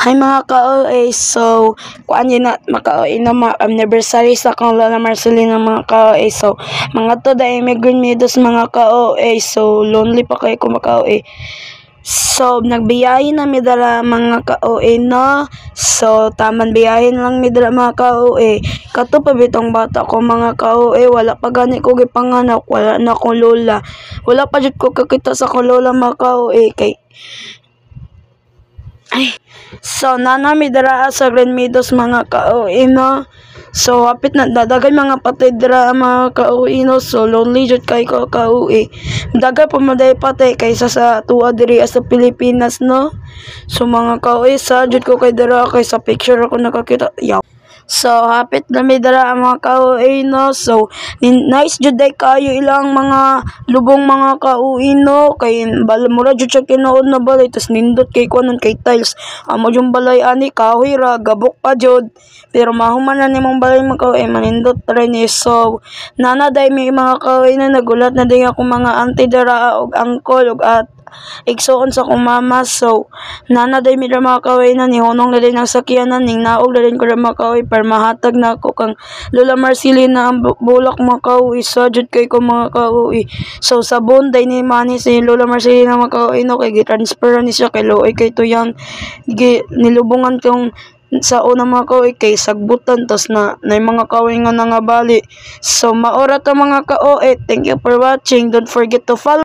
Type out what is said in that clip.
Hi mga ka-OA, so kuan yun na maka-OA na mga anniversary sa akong Lola Marcelina mga ka-OA. So mga to dahil may green meadows mga ka-OA, so lonely pa kayo kung maka-OA. So nagbiyahe na mi dala mga ka-OA no. So taman biyahin lang mi dala mga ka-OA. Kato pa bitong bata ko mga ka-OA, wala pa gani ko gipanganak, wala na akong lola. Wala pa jud ko kakita sa akong lola mga ka-OA kay so nanami dira sa Green Meadows mga ka-OA no. So hapit na dadagay mga patay dira mga ka-OA no. So lonely jud kay ko ka-OA. Dagay pa maday patay kaysa sa tuwa diri sa Pilipinas no. So mga ka-OA sa jud ko kay dira kay sa picture ako nakakita. So hapit na mi dira mga ka-OA no. So nice jud day kayo ilang mga lubong mga ka-OA no, kay mura jud siya kinuod na balay tas nindot kay kuanon kay tiles. Amo yung balay ani kahoy ra gabok pa jud, pero mahuman na nimong balay mga ka-OA manindot ra ni. So nana day mi mga ka-OA na nagulat na day ako mga auntie dira og uncle og at igsuon sa akong mama. So nana day mi mga ka-OA na nihunong na din ang sakyanan ning naog na din ko mga ka-OA para mahatag na ako kang Lola Marcelina ang bulak mga ka-OA. Sa jud kay ko mga ka-OA. So sa bonday ni mani si Lola Marcelina mga ka-OA no, kay gi-transfer ni siya kay Loy kay tuyang nilubungan kong sa una mga ka-OA kay sagbutan tas na mga ka-OA nga nangabali. So maora ta mga ka-OA, thank you for watching, don't forget to follow